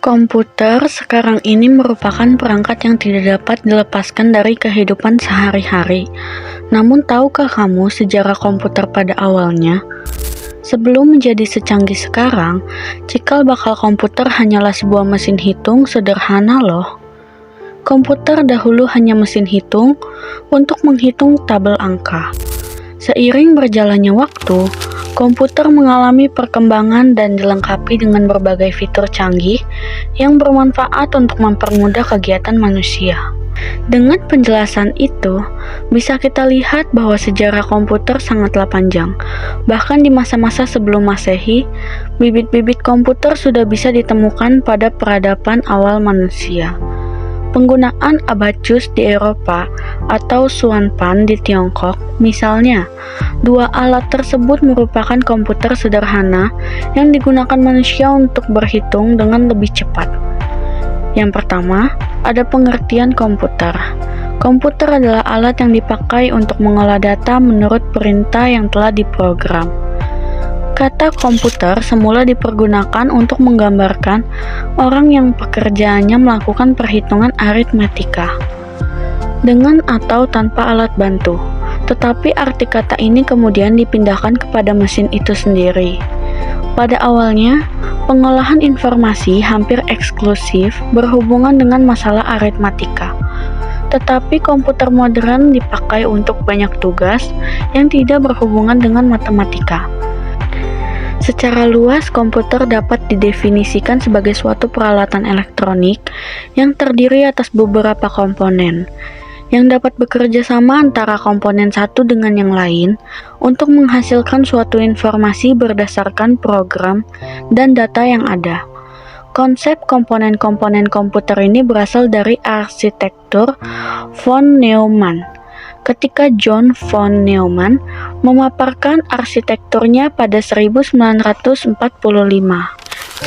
Komputer sekarang ini merupakan perangkat yang tidak dapat dilepaskan dari kehidupan sehari-hari. Namun tahukah kamu sejarah komputer pada awalnya? Sebelum menjadi secanggih sekarang, cikal bakal komputer hanyalah sebuah mesin hitung sederhana loh. Komputer dahulu hanya mesin hitung untuk menghitung tabel angka. Seiring berjalannya waktu, komputer mengalami perkembangan dan dilengkapi dengan berbagai fitur canggih yang bermanfaat untuk mempermudah kegiatan manusia. Dengan penjelasan itu, bisa kita lihat bahwa sejarah komputer sangatlah panjang. Bahkan di masa-masa sebelum Masehi, bibit-bibit komputer sudah bisa ditemukan pada peradaban awal manusia. Penggunaan abacus di Eropa atau suanpan di Tiongkok, misalnya, dua alat tersebut merupakan komputer sederhana yang digunakan manusia untuk berhitung dengan lebih cepat. Yang pertama, ada pengertian komputer. Komputer adalah alat yang dipakai untuk mengolah data menurut perintah yang telah diprogram. Kata komputer semula dipergunakan untuk menggambarkan orang yang pekerjaannya melakukan perhitungan aritmatika dengan atau tanpa alat bantu. Tetapi arti kata ini kemudian dipindahkan kepada mesin itu sendiri. Pada awalnya, pengolahan informasi hampir eksklusif berhubungan dengan masalah aritmatika. Tetapi komputer modern dipakai untuk banyak tugas yang tidak berhubungan dengan matematika. Secara luas, komputer dapat didefinisikan sebagai suatu peralatan elektronik yang terdiri atas beberapa komponen, yang dapat bekerja sama antara komponen satu dengan yang lain untuk menghasilkan suatu informasi berdasarkan program dan data yang ada. Konsep komponen-komponen komputer ini berasal dari arsitektur von Neumann. Ketika John von Neumann memaparkan arsitekturnya pada 1945.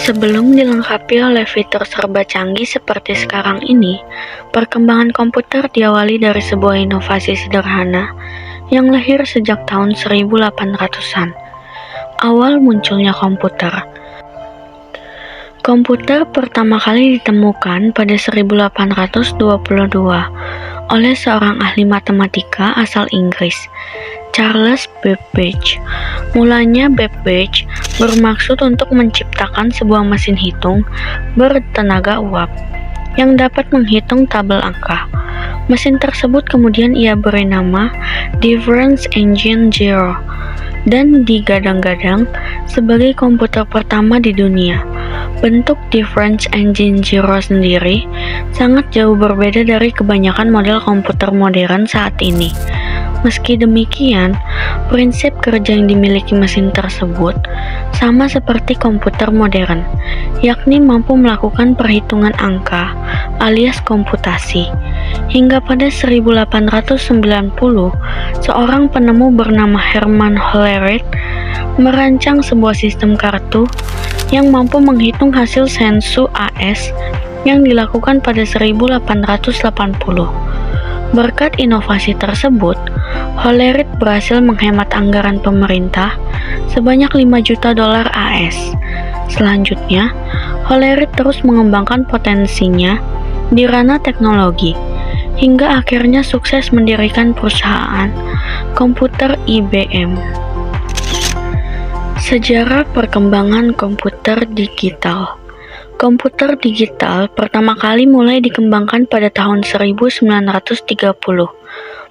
Sebelum dilengkapi oleh fitur serba canggih seperti sekarang ini, perkembangan komputer diawali dari sebuah inovasi sederhana yang lahir sejak tahun 1800-an. Awal munculnya komputer. Komputer pertama kali ditemukan pada 1822 oleh seorang ahli matematika asal Inggris, Charles Babbage. Mulanya Babbage bermaksud untuk menciptakan sebuah mesin hitung bertenaga uap yang dapat menghitung tabel angka. Mesin tersebut kemudian ia beri nama Difference Engine Zero dan digadang-gadang sebagai komputer pertama di dunia. Bentuk Difference Engine Zero sendiri sangat jauh berbeda dari kebanyakan model komputer modern saat ini. Meski demikian, prinsip kerja yang dimiliki mesin tersebut sama seperti komputer modern, yakni mampu melakukan perhitungan angka alias komputasi. Hingga pada 1890, seorang penemu bernama Hermann Hollerith merancang sebuah sistem kartu yang mampu menghitung hasil sensu AS yang dilakukan pada 1880. Berkat inovasi tersebut, Hollerith berhasil menghemat anggaran pemerintah sebanyak 5 juta dolar AS. Selanjutnya, Hollerith terus mengembangkan potensinya di ranah teknologi, hingga akhirnya sukses mendirikan perusahaan komputer IBM. Sejarah perkembangan komputer digital. Komputer digital pertama kali mulai dikembangkan pada tahun 1930.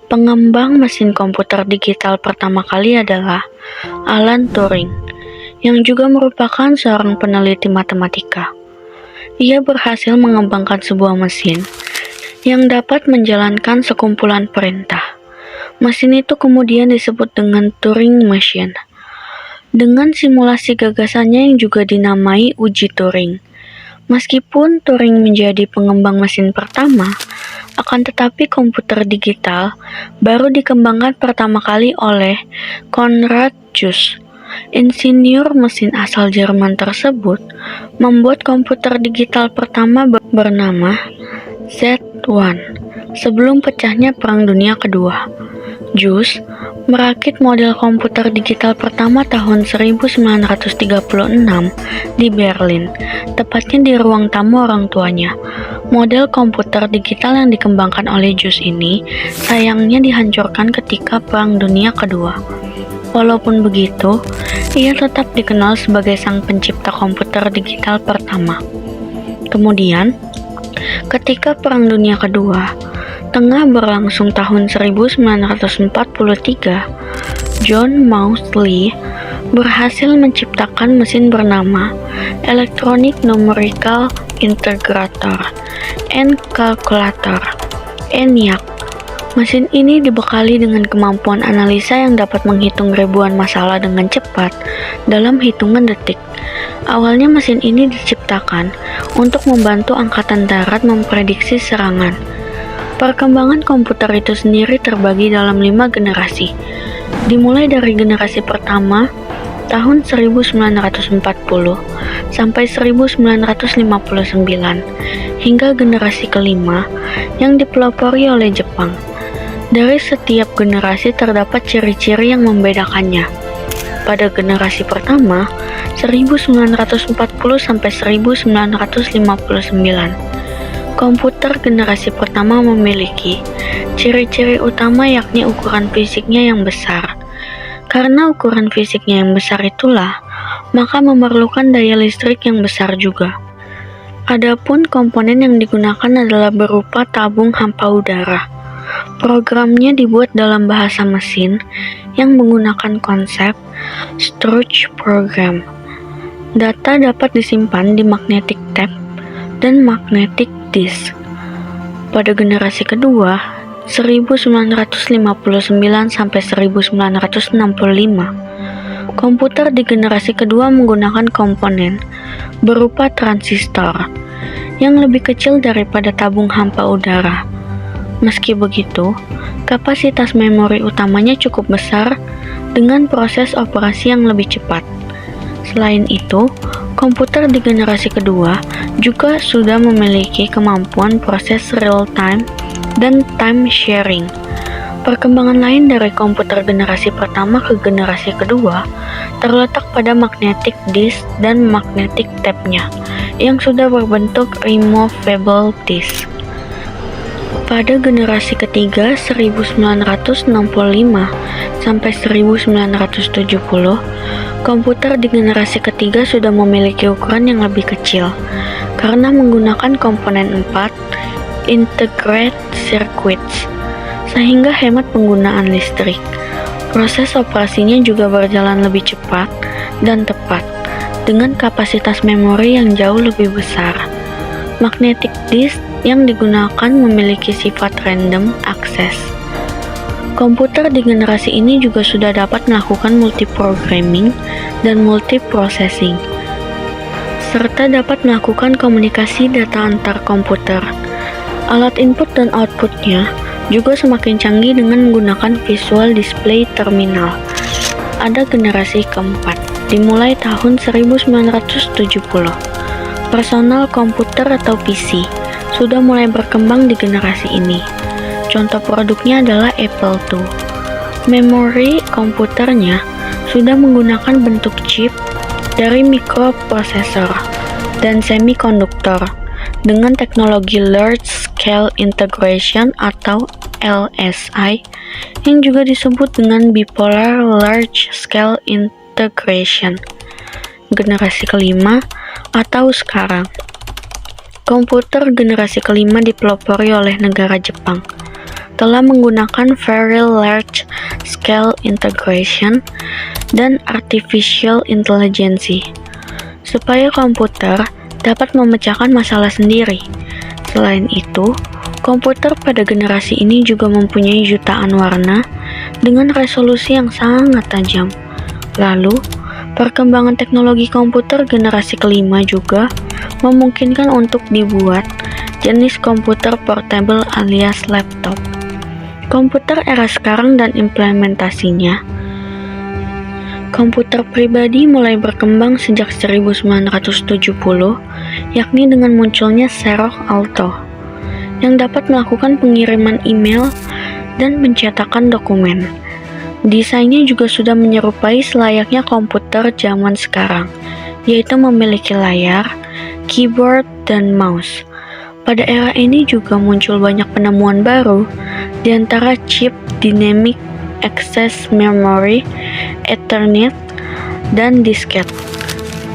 Pengembang mesin komputer digital pertama kali adalah Alan Turing, yang juga merupakan seorang peneliti matematika. Ia berhasil mengembangkan sebuah mesin yang dapat menjalankan sekumpulan perintah. Mesin itu kemudian disebut dengan Turing Machine, dengan simulasi gagasannya yang juga dinamai uji Turing. Meskipun Turing menjadi pengembang mesin pertama, akan tetapi komputer digital baru dikembangkan pertama kali oleh Konrad Zuse. Insinyur mesin asal Jerman tersebut membuat komputer digital pertama bernama Z1 sebelum pecahnya Perang Dunia Kedua. Zuse merakit model komputer digital pertama tahun 1936 di Berlin, tepatnya di ruang tamu orang tuanya. Model komputer digital yang dikembangkan oleh Jus ini sayangnya dihancurkan ketika Perang Dunia Kedua. Walaupun begitu, ia tetap dikenal sebagai sang pencipta komputer digital pertama. Kemudian, ketika Perang Dunia Kedua tengah berlangsung tahun 1943, John Mauchly berhasil menciptakan mesin bernama Electronic Numerical Integrator and Calculator (ENIAC). Mesin ini dibekali dengan kemampuan analisa yang dapat menghitung ribuan masalah dengan cepat dalam hitungan detik. Awalnya mesin ini diciptakan untuk membantu Angkatan Darat memprediksi serangan. Perkembangan komputer itu sendiri terbagi dalam 5 generasi, dimulai dari generasi pertama tahun 1940 sampai 1959, hingga generasi kelima yang dipelopori oleh Jepang. Dari setiap generasi terdapat ciri-ciri yang membedakannya. Pada generasi pertama, 1940 sampai 1959, komputer generasi pertama memiliki ciri-ciri utama yakni ukuran fisiknya yang besar. Karena ukuran fisiknya yang besar itulah, maka memerlukan daya listrik yang besar juga. Adapun komponen yang digunakan adalah berupa tabung hampa udara. Programnya dibuat dalam bahasa mesin yang menggunakan konsep Struch Program. Data dapat disimpan di magnetic tape dan magnetic disk. Pada generasi kedua, 1959 sampai 1965, komputer di generasi kedua menggunakan komponen berupa transistor yang lebih kecil daripada tabung hampa udara. Meski begitu, kapasitas memori utamanya cukup besar dengan proses operasi yang lebih cepat. Selain itu, komputer di generasi kedua juga sudah memiliki kemampuan proses real-time dan time sharing. Perkembangan lain dari komputer generasi pertama ke generasi kedua terletak pada magnetic disk dan magnetic tape-nya yang sudah berbentuk removable disk. Pada generasi ketiga 1965 sampai 1970, komputer di generasi ketiga sudah memiliki ukuran yang lebih kecil karena menggunakan komponen 4 integrated circuits, sehingga hemat penggunaan listrik. Proses operasinya juga berjalan lebih cepat dan tepat, dengan kapasitas memori yang jauh lebih besar. Magnetic disk yang digunakan memiliki sifat random access. Komputer di generasi ini juga sudah dapat melakukan multiprogramming dan multiprocessing, serta dapat melakukan komunikasi data antar komputer. Alat input dan outputnya juga semakin canggih dengan menggunakan visual display terminal. Ada generasi keempat, dimulai tahun 1970. Personal komputer atau PC sudah mulai berkembang di generasi ini. Contoh produknya adalah Apple II. Memori komputernya sudah menggunakan bentuk chip dari mikroprosesor dan semikonduktor dengan teknologi Large Scale Integration atau LSI yang juga disebut dengan Bipolar Large Scale Integration. Generasi kelima atau sekarang, komputer generasi kelima dipelopori oleh negara Jepang, telah menggunakan Very Large Scale Integration dan Artificial Intelligence supaya komputer dapat memecahkan masalah sendiri. Selain itu, komputer pada generasi ini juga mempunyai jutaan warna dengan resolusi yang sangat tajam. Lalu, perkembangan teknologi komputer generasi kelima juga memungkinkan untuk dibuat jenis komputer portable alias laptop. Komputer era sekarang dan implementasinya. Komputer pribadi mulai berkembang sejak 1970, yakni dengan munculnya Xerox Alto, yang dapat melakukan pengiriman email dan pencetakan dokumen. Desainnya juga sudah menyerupai selayaknya komputer zaman sekarang, yaitu memiliki layar, keyboard, dan mouse. Pada era ini juga muncul banyak penemuan baru, di antara chip Dynamic Access Memory, Ethernet, dan disket.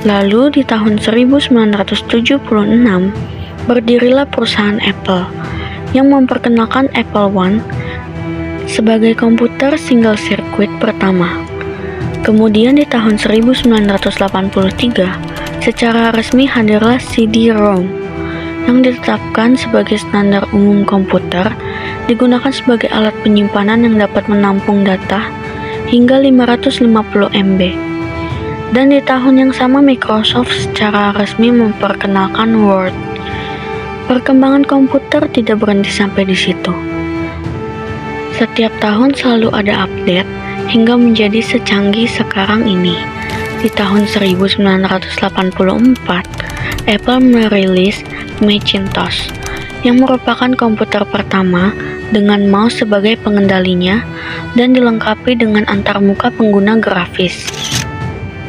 Lalu di tahun 1976, berdirilah perusahaan Apple yang memperkenalkan Apple I sebagai komputer single circuit pertama. Kemudian di tahun 1983, secara resmi hadirlah CD-ROM yang ditetapkan sebagai standar umum komputer, digunakan sebagai alat penyimpanan yang dapat menampung data hingga 550 MB. Dan di tahun yang sama Microsoft secara resmi memperkenalkan Word. Perkembangan komputer tidak berhenti sampai di situ. Setiap tahun selalu ada update hingga menjadi secanggih sekarang ini. Di tahun 1984, Apple merilis Macintosh yang merupakan komputer pertama dengan mouse sebagai pengendalinya dan dilengkapi dengan antarmuka pengguna grafis.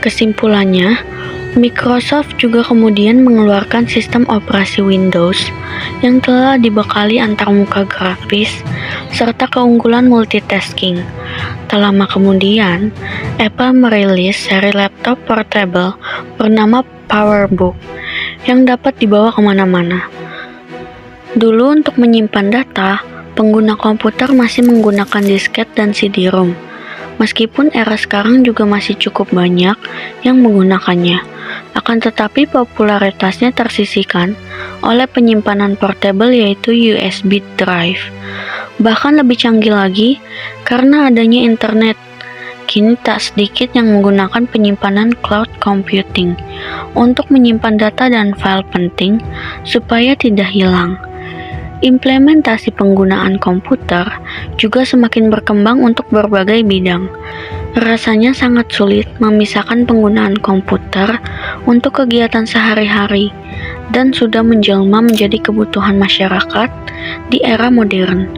Kesimpulannya, Microsoft juga kemudian mengeluarkan sistem operasi Windows yang telah dibekali antarmuka grafis serta keunggulan multitasking. Tak lama kemudian, Apple merilis seri laptop portable bernama PowerBook yang dapat dibawa kemana-mana. Dulu untuk menyimpan data, pengguna komputer masih menggunakan disket dan CD-ROM. Meskipun era sekarang juga masih cukup banyak yang menggunakannya, akan tetapi popularitasnya tersisihkan oleh penyimpanan portable yaitu USB drive. Bahkan lebih canggih lagi karena adanya internet. Kini tak sedikit yang menggunakan penyimpanan cloud computing untuk menyimpan data dan file penting supaya tidak hilang. Implementasi penggunaan komputer juga semakin berkembang untuk berbagai bidang. Rasanya sangat sulit memisahkan penggunaan komputer untuk kegiatan sehari-hari dan sudah menjelma menjadi kebutuhan masyarakat di era modern,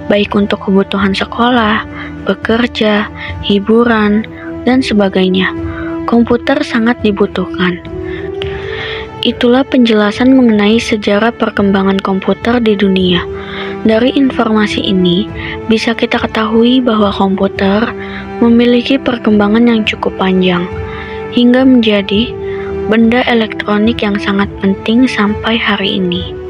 baik untuk kebutuhan sekolah, bekerja, hiburan, dan sebagainya. Komputer sangat dibutuhkan. Itulah penjelasan mengenai sejarah perkembangan komputer di dunia. Dari informasi ini, bisa kita ketahui bahwa komputer memiliki perkembangan yang cukup panjang, hingga menjadi benda elektronik yang sangat penting sampai hari ini.